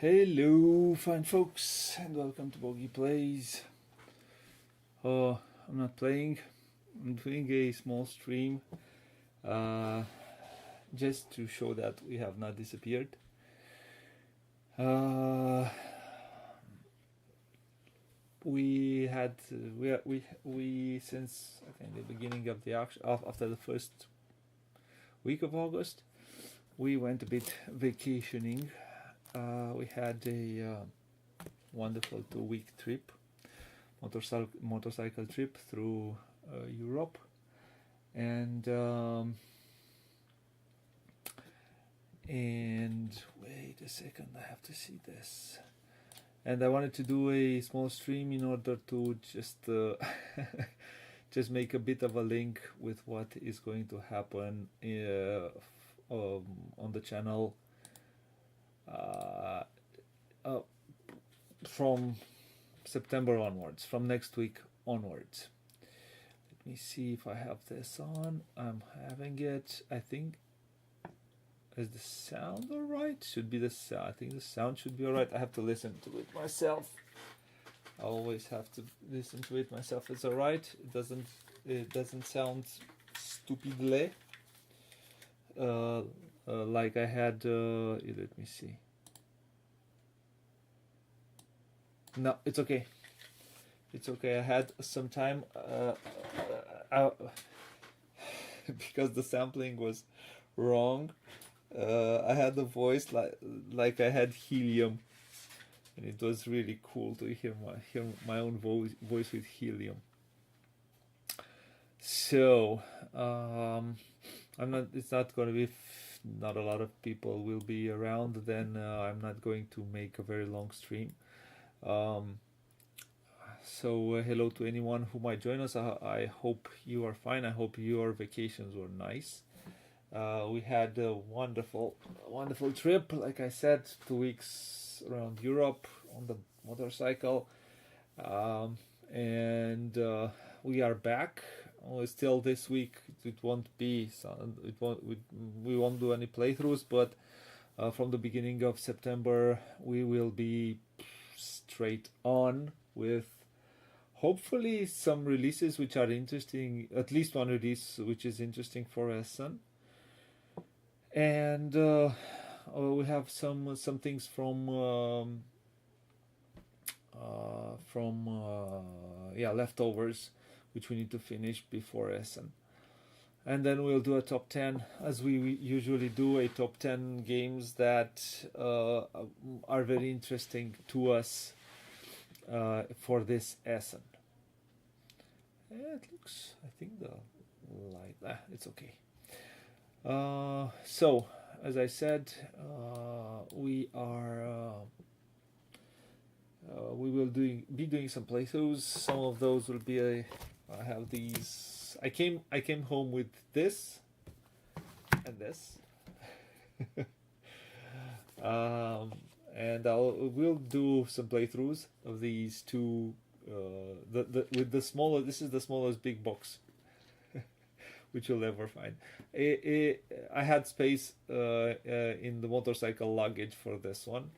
Hello, fine folks, and welcome to Booghy Plays. I'm not playing, I'm doing a small stream just to show that we have not disappeared. We had we since I think the beginning of the after the first week of August, we went a bit vacationing. We had a wonderful 2-week trip, motorcycle trip through Europe, and wait a second, I have to see this. And I wanted to do a small stream in order to just just make a bit of a link with what is going to happen on the channel from September onwards, from next week onwards. Let me see if I have this on. I'm having it. I think, is the sound alright? Should be the sound. I think the sound should be alright. I have to listen to it myself. I always have to listen to it myself. It's alright. It doesn't sound stupidly. Like I had. Let me see. No, it's okay. It's okay. I had some time because the sampling was wrong. I had the voice like I had helium, and it was really cool to hear my own voice with helium. So I'm not. It's not going to be. Not a lot of people will be around. Then I'm not going to make a very long stream. So hello to anyone who might join us. I hope you are fine. I hope your vacations were nice. We had a wonderful trip. Like I said, 2 weeks around Europe on the motorcycle, and we are back. Still this week, it won't be. We won't do any playthroughs, but from the beginning of September, we will be straight on with hopefully some releases which are interesting. At least one release which is interesting for Essen. And we have some things from leftovers which we need to finish before Essen. And then we'll do a top 10, as we usually do, a top 10 games that are very interesting to us for this Essen. It looks, I think the light, it's okay. So, as I said, we will be doing some playthroughs. Some of those will be I have these. I came home with this and this, and we'll do some playthroughs of these two. With the smaller. This is the smallest big box which you'll ever find. I had space in the motorcycle luggage for this one,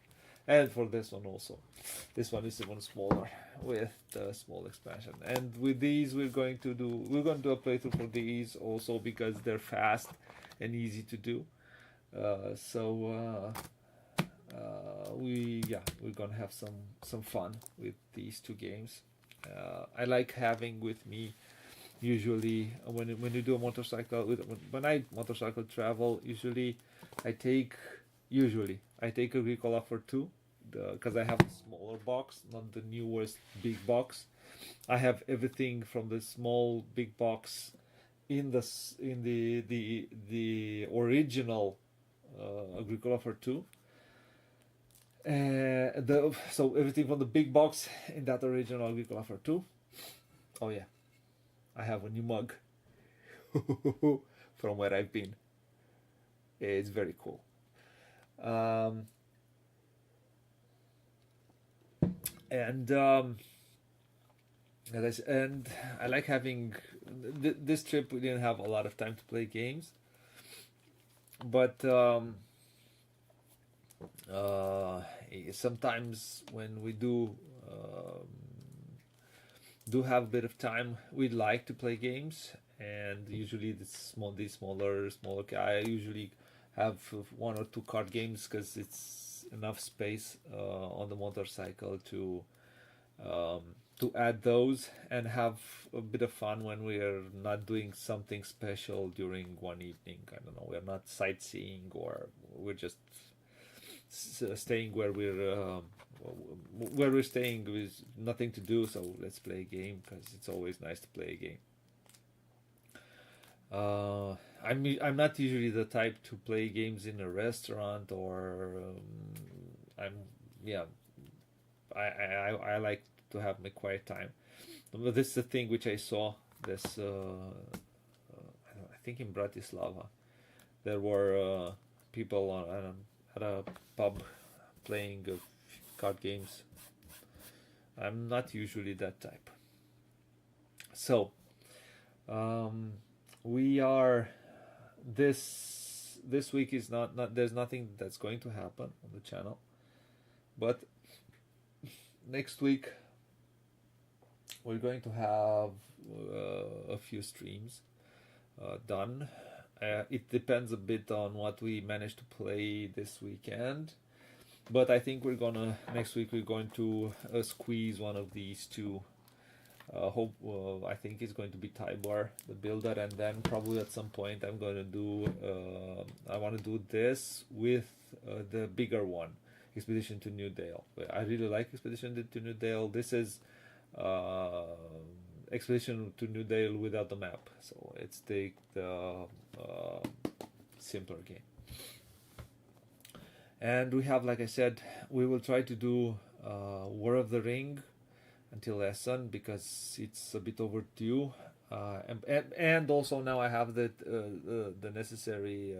and for this one also. This one is even smaller with the small expansion. And with these, we're going to do a playthrough for these also because they're fast and easy to do. We're gonna have some fun with these two games. I like having with me. Usually, when you do a motorcycle, when I motorcycle travel, usually I take Agricola for 2, because I have a smaller box, not the newest big box. I have everything from the small big box in the original Agricola for 2. So everything from the big box in that original Agricola for 2. Oh yeah, I have a new mug from where I've been. It's very cool. And I like having this trip. We didn't have a lot of time to play games, but sometimes when we do have a bit of time, we like to play games, and usually these smaller. I usually have one or two card games because it's enough space on the motorcycle um, to add those and have a bit of fun when we are not doing something special during one evening. I don't know, we're not sightseeing, or we're just staying where we're staying with nothing to do. So let's play a game, because it's always nice to play a game. I'm not usually the type to play games in a restaurant, or I'm yeah I like to have my quiet time. But this is the thing which I saw this I think in Bratislava there were people at a pub playing card games. I'm not usually that type. So we are this week is not there's nothing that's going to happen on the channel, but next week we're going to have a few streams done. It depends a bit on what we manage to play this weekend, but I think next week we're going to squeeze one of these two. I think it's going to be Tybor, the builder, and then probably at some point I'm going to do. I want to do this with the bigger one, Expedition to New Dale. I really like Expedition to New Dale. This is Expedition to New Dale without the map, so it's the simpler game. And we have, like I said, we will try to do War of the Ring until Essen, because it's a bit overdue, and also now I have the necessary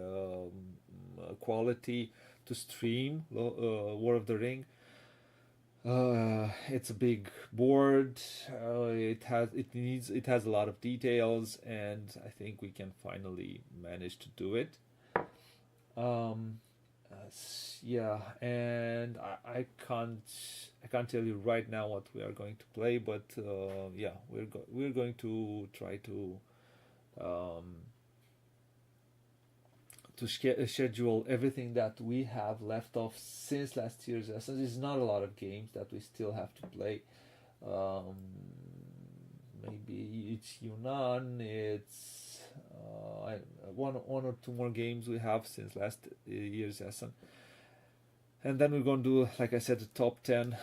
quality to stream War of the Ring. It's a big board. It has a lot of details, and I think we can finally manage to do it. And I can't tell you right now what we are going to play, but we're going to try to schedule everything that we have left off since last year's lessons. There's not a lot of games that we still have to play. Maybe it's Yunnan. It's one or two more games we have since last year's lesson. And then we're going to do, like I said, the top 10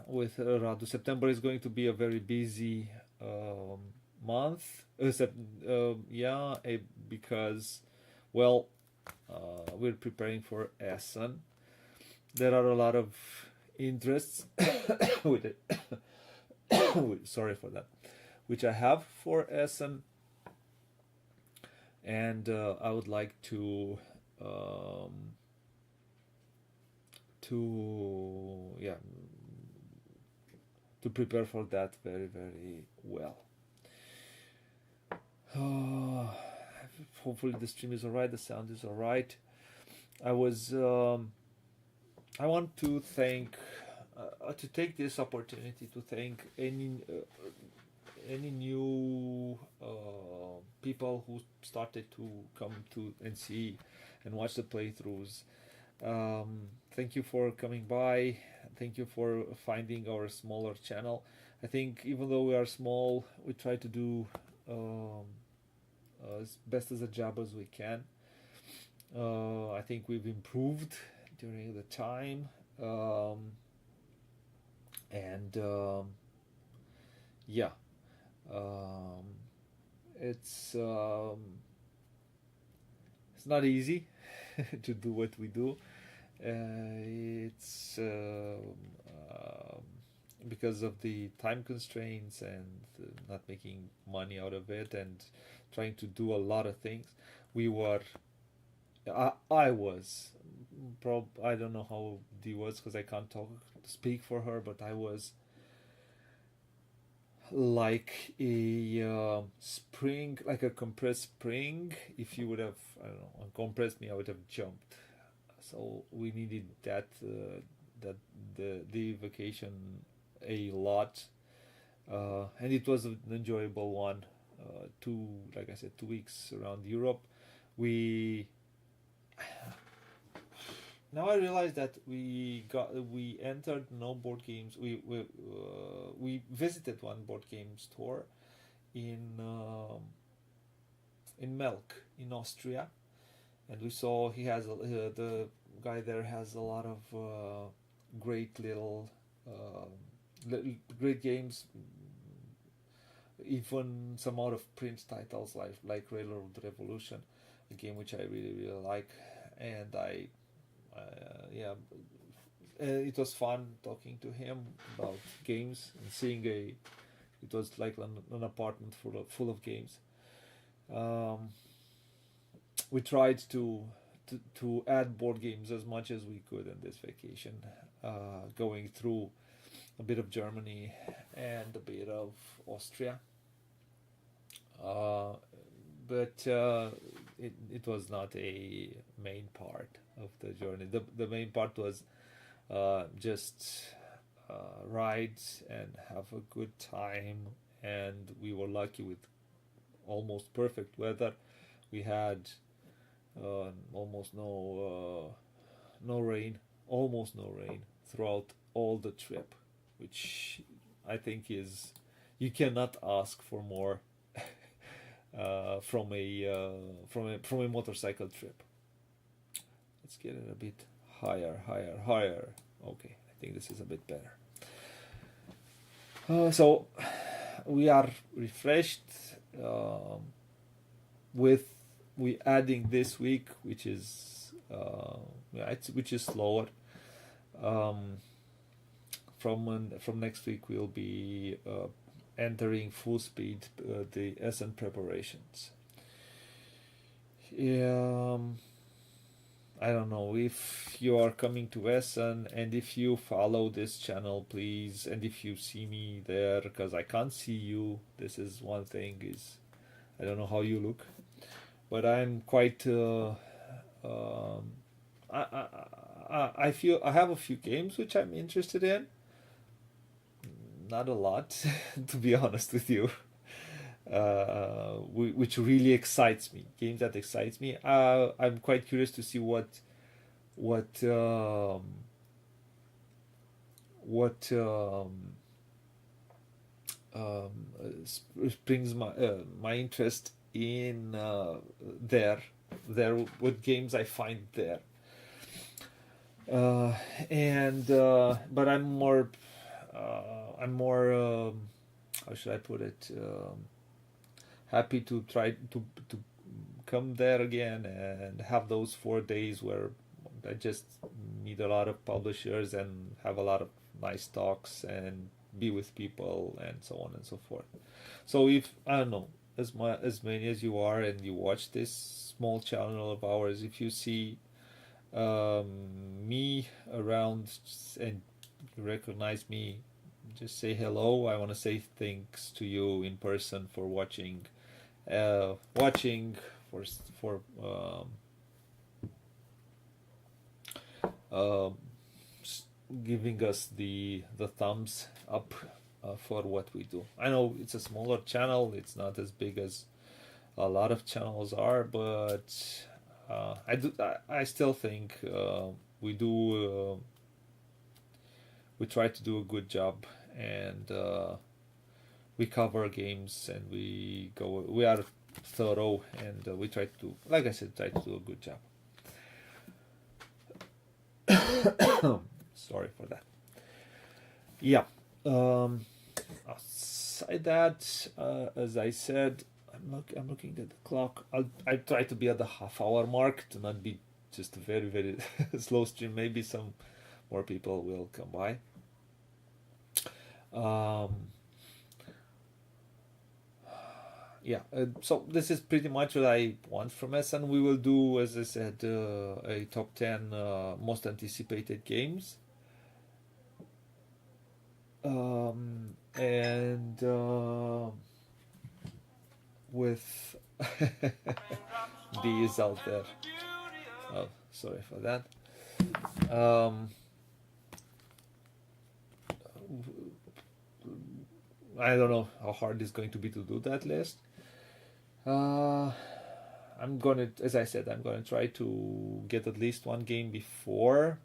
with Radu. September is going to be a very busy month. Because, well, we're preparing for Essen. There are a lot of interests with it. Sorry for that. Which I have for Essen. And I would like to prepare for that very, very well. Hopefully the stream is alright, the sound is alright. I want to take this opportunity to thank any new people who started to come to and see and watch the playthroughs. Thank you for coming by. Thank you for finding our smaller channel. I think even though we are small, we try to do as best as a job as we can. I think we've improved during the time, it's not easy to do what we do. It's because of the time constraints and not making money out of it and trying to do a lot of things. I don't know how Dee was, because I can't speak for her, but I was like a spring, like a compressed spring. If you would have, I don't know, compressed me, I would have jumped. So we needed that the vacation a lot, and it was an enjoyable one. Two, like I said, 2 weeks around Europe. We Now I realize that we entered no board games. We visited one board game store in Melk in Austria, and we saw the guy there has a lot of great great games, even some out of print titles like Railroad Revolution, a game which I really like, and yeah, it was fun talking to him about games and seeing it was like an apartment full of games. Um, we tried to add board games as much as we could in this vacation, going through a bit of Germany and a bit of Austria. Uh, but it was not a main part of the journey. The main part was just ride and have a good time, and we were lucky with almost perfect weather. We had almost no rain, almost no rain throughout all the trip, which I think is you cannot ask for more from a motorcycle trip. Let's get it a bit higher. Okay, I think this is a bit better. So we are refreshed with we adding this week, which is which is slower. From next week we'll be entering full speed the Essen preparations. I don't know if you are coming to Essen, and if you follow this channel, please, and if you see me there, because I can't see you. This is one thing, is I don't know how you look, but I'm quite I feel I have a few games which I'm interested in. Not a lot, to be honest with you. Which really excites me. Games that excites me. I'm quite curious to see what springs my interest in there what games I find there. And but I'm more how should I put it, happy to try to come there again and have those 4 days where I just meet a lot of publishers and have a lot of nice talks and be with people and so on and so forth. So if I don't know, as many as you are and you watch this small channel of ours, if you see me around and you recognize me, just say hello. I want to say thanks to you in person for watching for uh, giving us the thumbs up for what we do. I know it's a smaller channel, it's not as big as a lot of channels are, but I still think we try to do a good job, and we cover games, and we are thorough, and we try to, like I said, try to do a good job. Sorry for that. Yeah. Aside that, as I said, I'm looking at the clock. I try to be at the half-hour mark to not be just a very slow stream. Maybe some more people will come by. Yeah, so this is pretty much what I want from us, and we will do, as I said, a top 10 most anticipated games, and with bees out there. Oh, sorry for that. I don't know how hard it's going to be to do that list. Uh, I'm gonna, as I said, I'm gonna try to get at least one game before.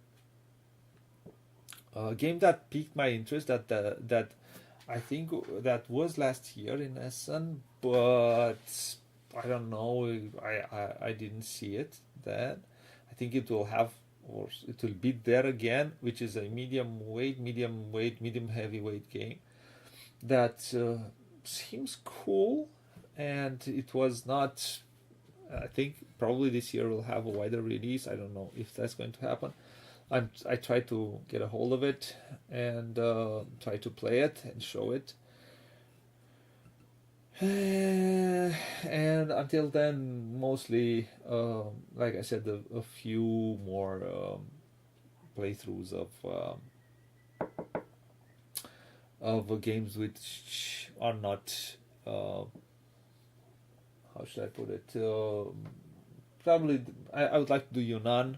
A game that piqued my interest, that I think that was last year in Essen, but I don't know. I didn't see it then. I think it will have, or it will be there again, which is a medium heavyweight game that seems cool, and it was not. I think probably this year we'll have a wider release. I don't know if that's going to happen. I try to get a hold of it and try to play it and show it. And until then, mostly, like I said, a few more playthroughs of games which are not. How should I put it? Probably, I would like to do Yunnan,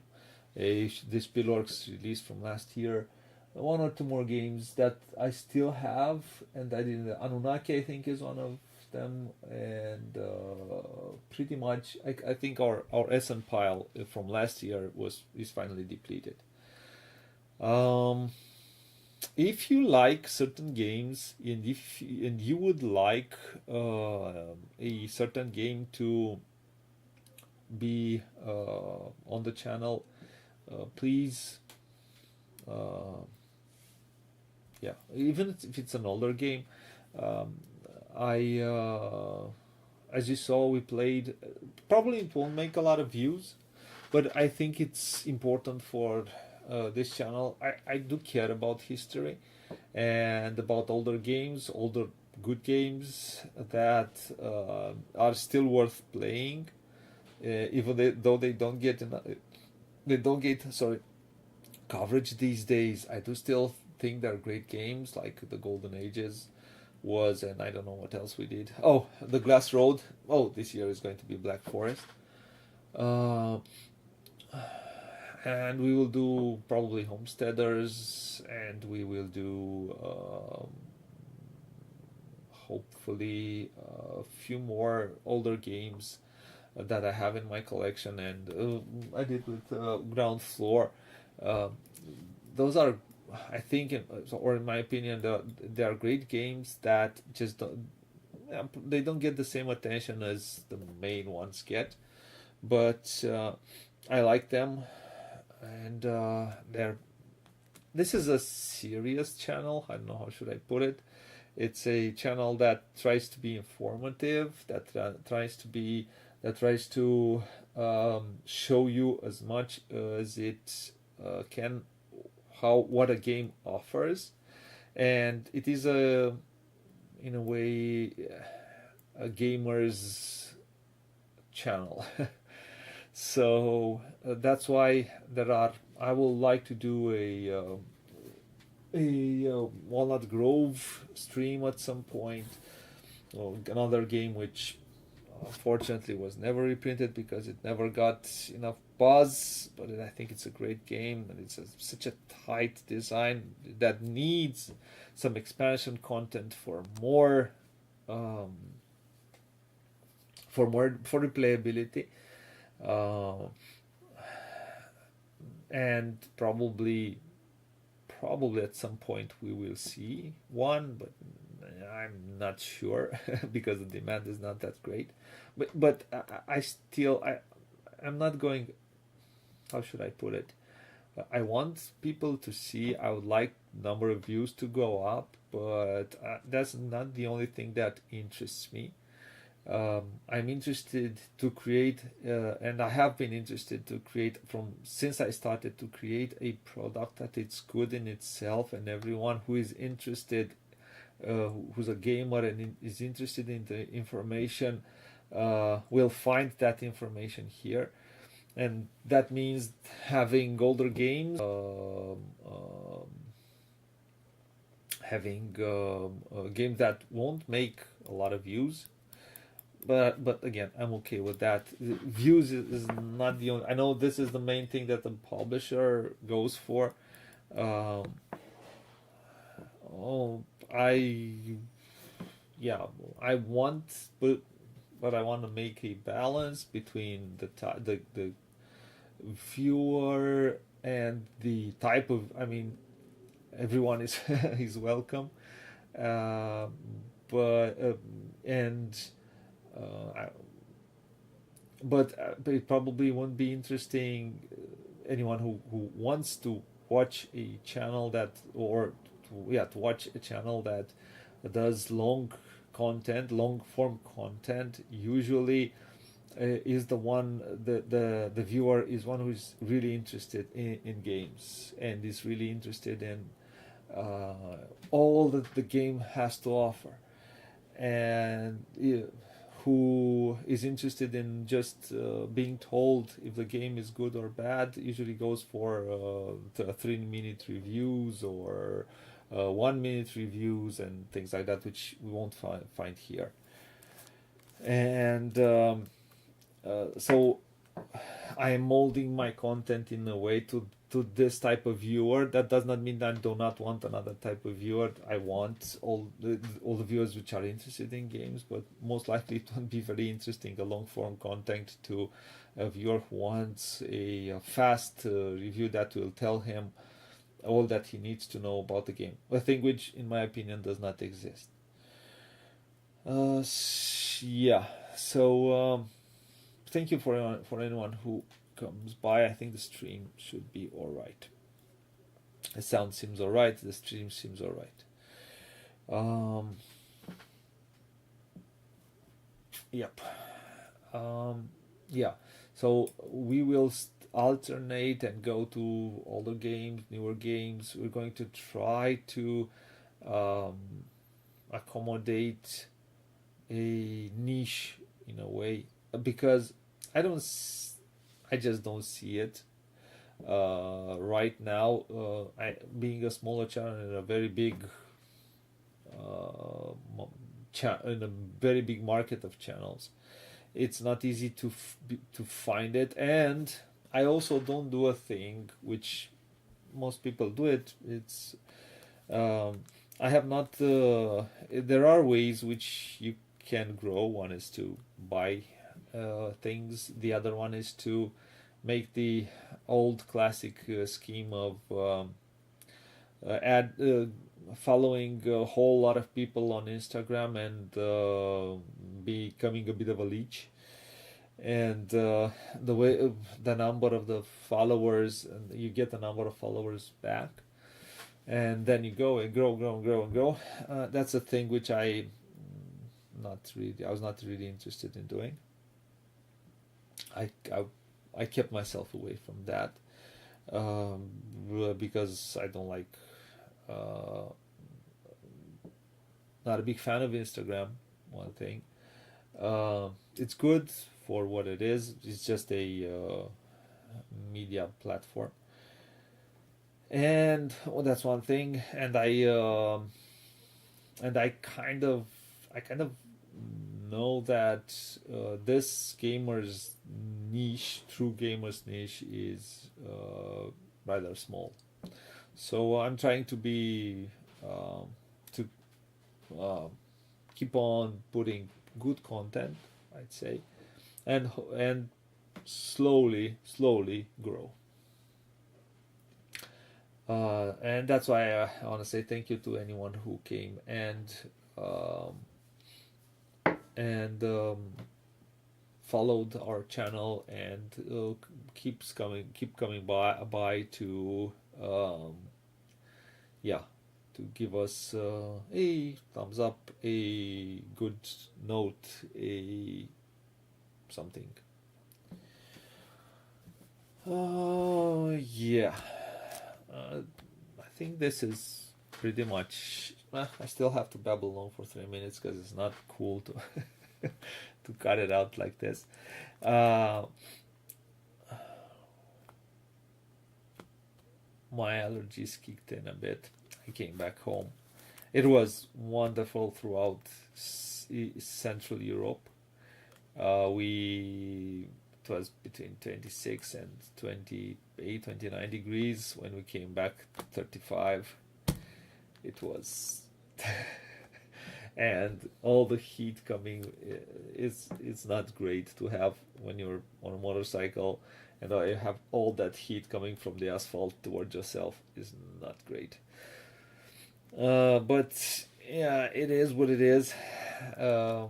this Spillworks release from last year. One or two more games that I still have, and I did. Anunnaki, I think, is one of them, and pretty much, I think our Essen pile from last year is finally depleted. If you like certain games, and you would like a certain game to be on the channel, please, yeah, even if it's an older game, um, I as you saw, we played. Probably it won't make a lot of views, but I think it's important for this channel. I do care about history and about older games, older good games that are still worth playing, though they don't get coverage these days. I do still think they're great games, like the Golden Ages was, and I don't know what else we did. Oh, the Glass Road. Oh, this year is going to be Black Forest. Uh, and we will do probably Homesteaders, and we will do hopefully a few more older games that I have in my collection, and I did with Ground Floor. Uh, those are, I think, or in my opinion, they are great games that just they don't get the same attention as the main ones get, but I like them, and this is a serious channel. I don't know how should I put it. It's a channel that tries to be informative, that tries to show you as much as it can what a game offers, and it is in a way a gamer's channel. So that's why I will like to do a Walnut Grove stream at some point. Another game which fortunately was never reprinted because it never got enough buzz, but I think it's a great game, and it's such a tight design that needs some expansion content for replayability, and probably at some point we will see one, but I'm not sure because the demand is not that great. But I'm not going. How should I put it? I want people to see. I would like number of views to go up, but that's not the only thing that interests me. I'm interested to create, and I have been interested to create since I started to create a product that it's good in itself, and everyone who is interested, who's a gamer and is interested in the information, will find that information here. And that means having older games, having games that won't make a lot of views. But again, I'm okay with that. Views is not the only. I know this is the main thing that the publisher goes for. yeah, I want, but I want to make a balance between the viewer and the type of. I mean, everyone is is welcome, uh, but and I, but it probably won't be interesting anyone who wants to watch a channel that to watch a channel that does long form content. Usually is the viewer is one who's really interested in games and is really interested in all that the game has to offer, and who is interested in just being told if the game is good or bad usually goes for 3-minute reviews or 1-minute reviews and things like that, which we won't find here. And so I am molding my content in a way to this type of viewer. That does not mean that I do not want another type of viewer. I want all the viewers which are interested in games, but most likely it won't be very interesting a long form content to a viewer who wants a fast review that will tell him all that he needs to know about the game. A thing which, in my opinion, does not exist. Yeah. So thank you for anyone who comes by. I think the stream should be all right. The sound seems all right. The stream seems all right. Yep. Yeah. So we will alternate and go to older games, newer games. We're going to try to accommodate a niche in a way, because I just don't see it right now. Being a smaller channel in a very big in a very big market of channels, it's not easy to find it. And I also don't do a thing which most people do it. It's I have not. There are ways which you can grow. One is to buy things. The other one is to make the old classic scheme of following a whole lot of people on Instagram and becoming a bit of a leech. And the number of the followers, and you get the number of followers back, and then you go and grow, and grow. That's a thing which I was not really interested in doing. I kept myself away from that because I don't like. Not a big fan of Instagram. One thing. It's good for what it is. It's just a media platform, and that's one thing. And I kind of know that this true gamers niche, is rather small. So I'm trying to be to keep on putting good content, I'd say, and slowly grow. And that's why I want to say thank you to anyone who came and followed our channel and keep coming by to to give us a thumbs up, a good note, a something. Oh yeah. I think this is pretty much. I still have to babble on for 3 minutes because it's not cool to to cut it out like this. My allergies kicked in a bit. I came back home. It was wonderful throughout Central Europe. It was between 26 and 28, 29 degrees. When we came back, 35. It was and all the heat coming is it's not great to have when you're on a motorcycle, and you have all that heat coming from the asphalt towards yourself is not great. But yeah, it is what it is. Um,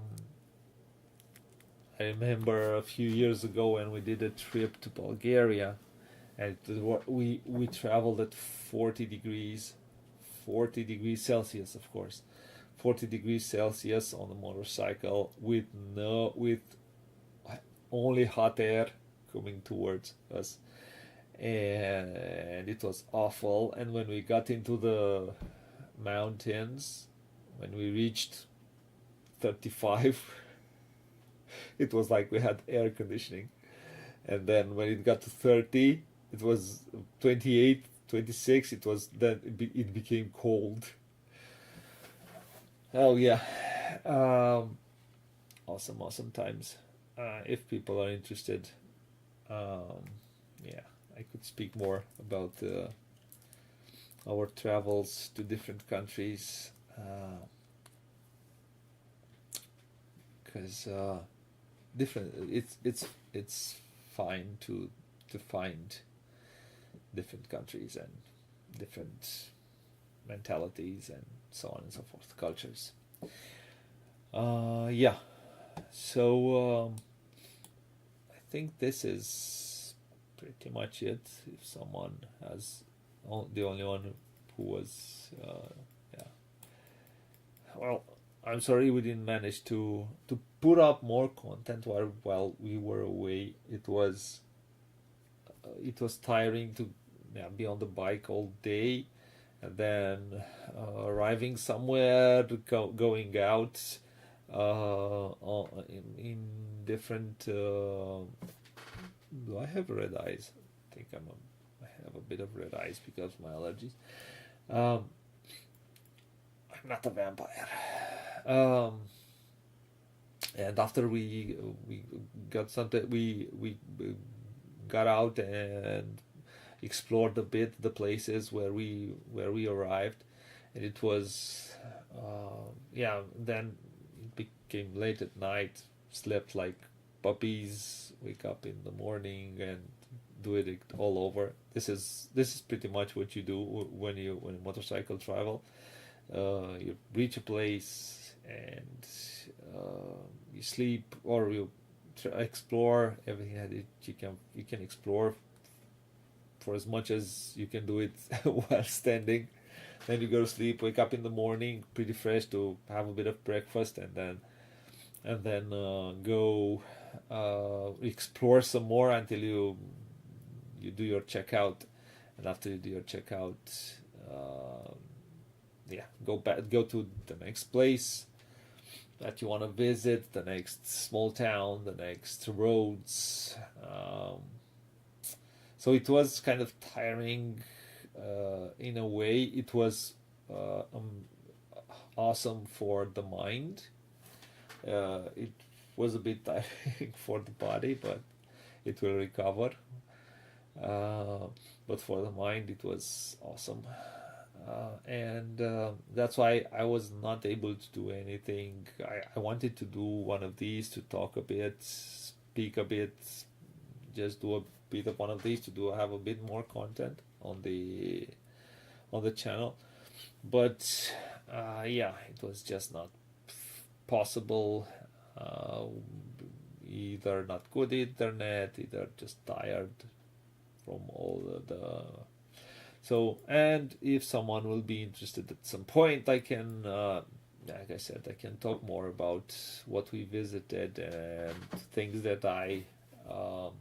I remember a few years ago when we did a trip to Bulgaria, and we traveled at 40 degrees, 40 degrees Celsius, of course, 40 degrees Celsius on the motorcycle with no with only hot air coming towards us, and it was awful. And when we got into the mountains, when we reached 35, it was like we had air conditioning. And then when it got to 30, it was 28, 26, it was then it became cold. Oh yeah. Awesome times. If people are interested, um, yeah, I could speak more about our travels to different countries, because different it's fine to find different countries and different mentalities and so on and so forth, cultures. Yeah, so I think this is pretty much it. If someone has the only one who was yeah, well, I'm sorry we didn't manage to put up more content while we were away. It was tiring to, yeah, be on the bike all day, and then arriving somewhere, going out in different. Do I have red eyes? I think I have a bit of red eyes because of my allergies. Um, I'm not a vampire. Um, and after we got something, we got out and explored a bit the places where we arrived, and it was yeah. Then it became late at night. Slept like puppies. Wake up in the morning and do it all over. This is pretty much what you do when you motorcycle travel. You reach a place and you sleep, or you explore everything that you can explore for as much as you can do it while standing. Then you go to sleep, wake up in the morning pretty fresh to have a bit of breakfast, and then go explore some more until you do your checkout. And after you do your checkout, uh, yeah, go to the next place that you want to visit, the next small town, the next roads. So it was kind of tiring in a way. It was awesome for the mind. It was a bit tiring for the body, but it will recover. Uh, but for the mind, it was awesome. And that's why I was not able to do anything. I wanted to do one of these to talk a bit, speak a bit, just do a bit of one of these to have a bit more content on the channel. But yeah, it was just not possible. Uh, Either not good internet, either just tired from all the so. And if someone will be interested at some point, I can like I said, I can talk more about what we visited and things um,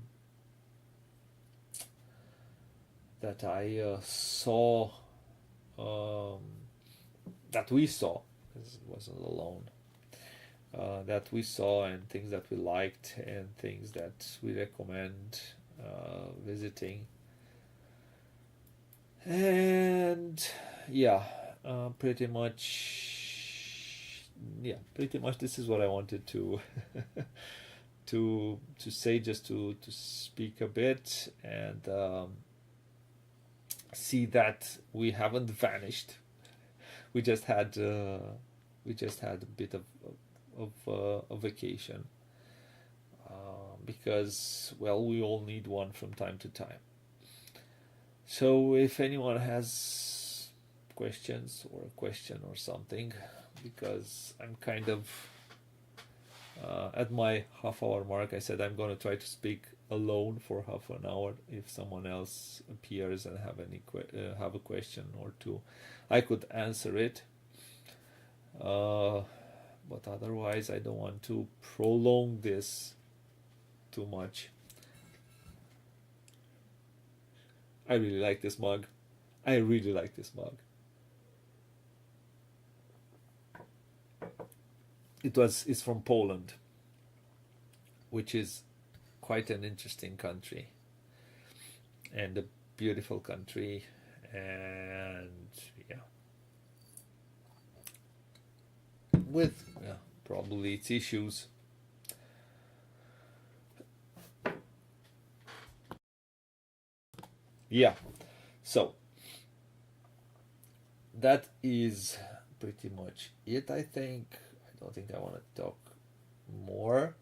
that I saw, um, that we saw, because it wasn't alone, that we saw, and things that we liked, and things that we recommend visiting. And yeah, pretty much, this is what I wanted to to say, just to speak a bit, and see that we haven't vanished. we just had a bit of a vacation, because well, we all need one from time to time. So if anyone has questions or a question or something, because I'm kind of at my half-hour mark, I said I'm going to try to speak alone for half an hour. If someone else appears and have a question or two, I could answer it. But otherwise, I don't want to prolong this too much. I really like this mug. I really like this mug. It's from Poland, which is quite an interesting country and a beautiful country, and yeah, with probably its issues. Yeah, so that is pretty much it, I think. I don't think I want to talk more.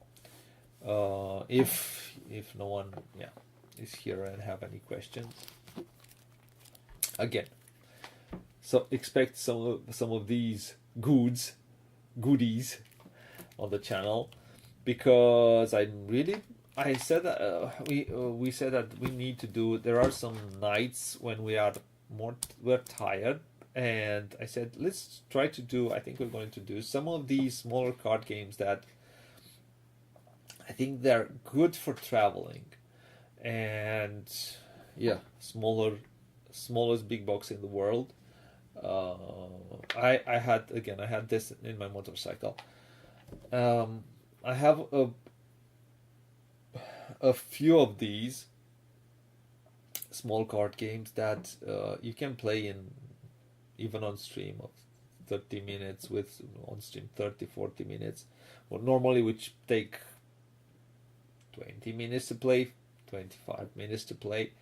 If no one is here and have any questions, again, so expect some of these goodies on the channel, because I said that we said that we need to do. There are some nights when we're tired, and I said let's try to do. I think we're going to do some of these smaller card games that I think they're good for traveling, and yeah, smallest big box in the world. I had this in my motorcycle. I have a few of these small card games that you can play in even on stream of 30 minutes, with on stream 30-40 minutes, well, normally which take 20 minutes to play, 25 minutes to play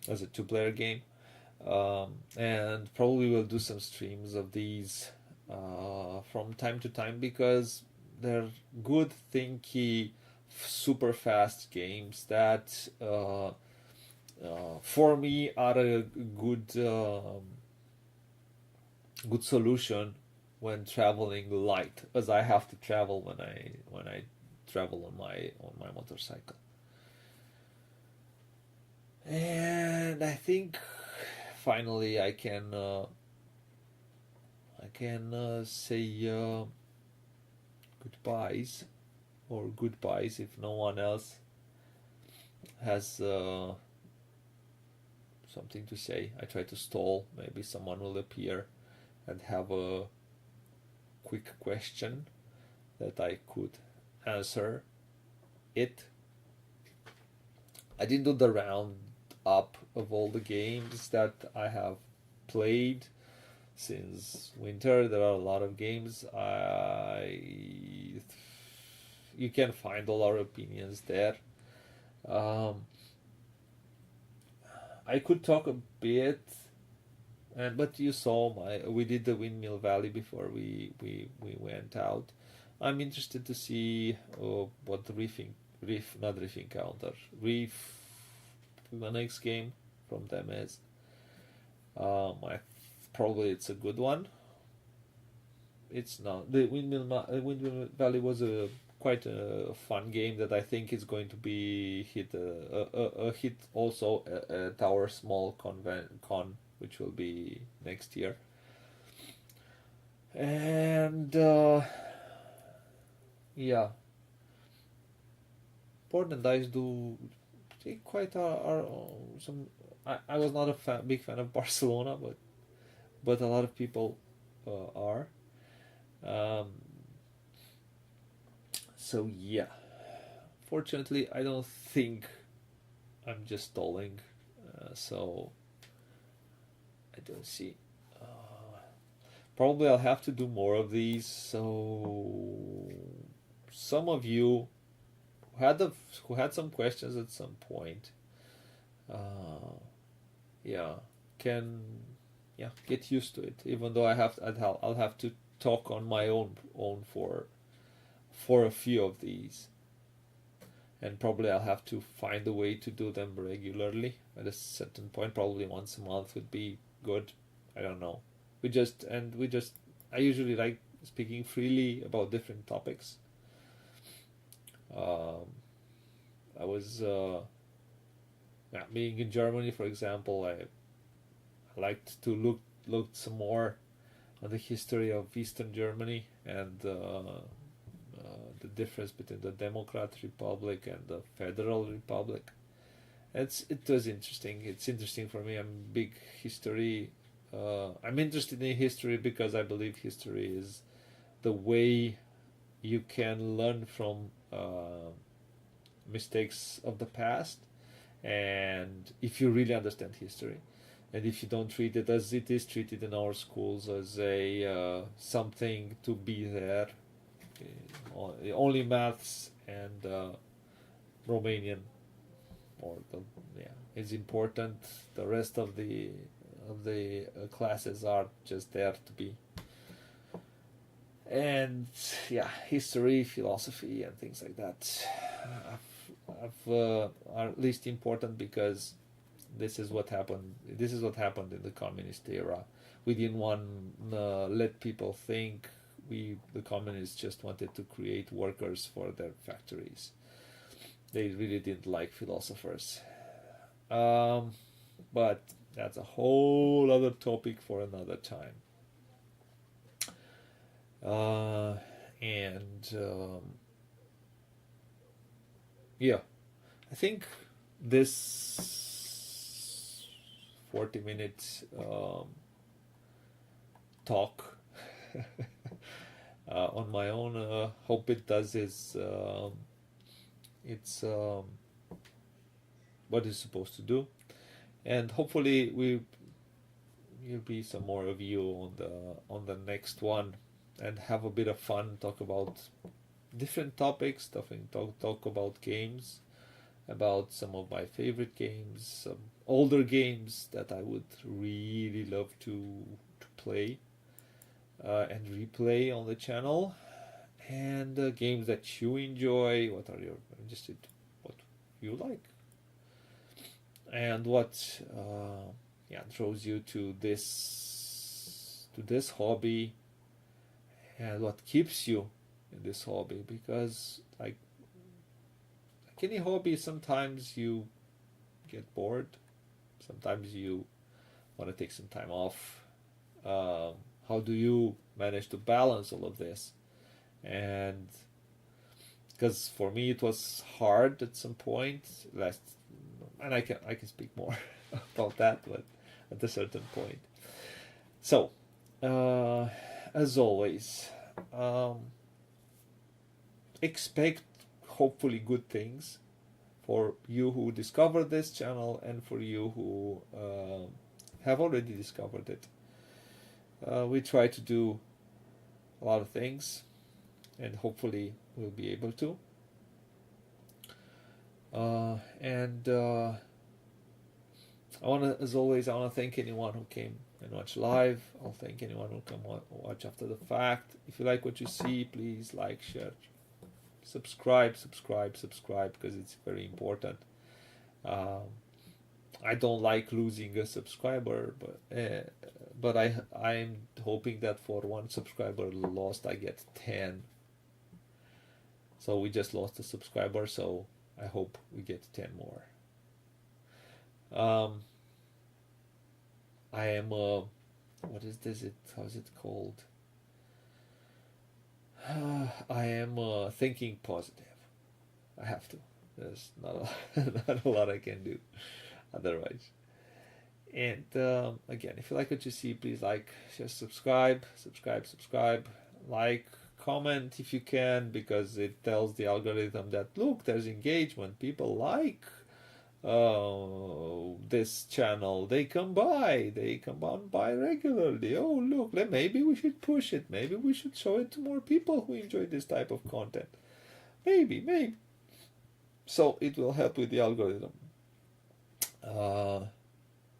as a two-player game. And probably we'll do some streams of these from time to time, because they're good, thinky, super fast games that for me are a good solution when traveling light, as I have to travel when I travel on my motorcycle. And I think finally I can say goodbyes, or goodbyes if no one else has something to say. I try to stall. Maybe someone will appear and have a quick question that I could answer it. I didn't do the round up of all the games that I have played since winter. There are a lot of games. You can find all our opinions there. I could talk a bit, but you saw we did the Windmill Valley before we went out. I'm interested to see what the Reef the next game from them is. Probably it's a good one. It's not. The Windmill Valley was quite a fun game that I think is going to be a hit also at our small con, which will be next year. And yeah, Board and Dice do quite are some. I was not a big fan of Barcelona, but a lot of people are. So yeah, fortunately, I don't think I'm just stalling. So I don't see. Probably I'll have to do more of these. So some of you who had some questions at some point, yeah, can yeah, get used to it. Even though I'll have to talk on my own for a few of these, and probably I'll have to find a way to do them regularly at a certain point. Probably once a month would be good. I don't know. We just I usually like speaking freely about different topics. Um, I was yeah, being in Germany, for example. I liked to look some more on the history of Eastern Germany and the difference between the Democratic Republic and the Federal Republic. It was interesting. It's interesting for me. I'm big history. I'm interested in history because I believe history is the way you can learn from mistakes of the past, and if you really understand history, and if you don't treat it as it is treated in our schools as a something to be there, only maths and Romanian, or the, yeah, is important. The rest of the classes are just there to be. And yeah, history, philosophy, and things like that are at least important because this is what happened. This is what happened in the communist era. We didn't want let people think. The communists just wanted to create workers for their factories. They really didn't like philosophers. But that's a whole other topic for another time. And yeah, I think this 40-minute talk on my own, hope it does is it's what it's supposed to do, and hopefully will be some more of you on the next one, and have a bit of fun, talk about different topics, talk about games, about some of my favorite games, some older games that I would really love to play and replay on the channel, and games that you enjoy. What are your interested? What you like, and what draws you to this hobby, and what keeps you in this hobby. Because like any hobby, sometimes you get bored, sometimes you want to take some time off. How do you manage to balance all of this? And because for me it was hard at some point, and I can speak more about that, but at a certain point. So as always, expect hopefully good things for you who discovered this channel, and for you who have already discovered it. We try to do a lot of things, and hopefully we'll be able to. And as always, I want to thank anyone who came and watched live. I'll thank anyone who come watch after the fact. If you like what you see, please like, share, subscribe, because it's very important. I don't like losing a subscriber, but I'm hoping that for one subscriber lost, I get 10. So we just lost a subscriber, so I hope we get 10 more. I am what is this? How is it called? I am thinking positive. I have to. There's not not a lot I can do otherwise. And again, if you like what you see, please like, share, subscribe, like, comment if you can, because it tells the algorithm that, look, there's engagement, people like this channel, they come by regularly. Oh, look, maybe we should push it, maybe we should show it to more people who enjoy this type of content. Maybe so it will help with the algorithm.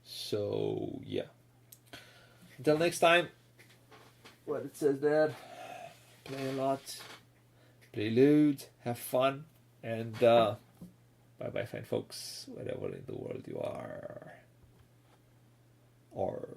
So yeah, Until next time, what it says there, play a lot, play loads, have fun, and bye bye, fine folks, wherever in the world you are. Or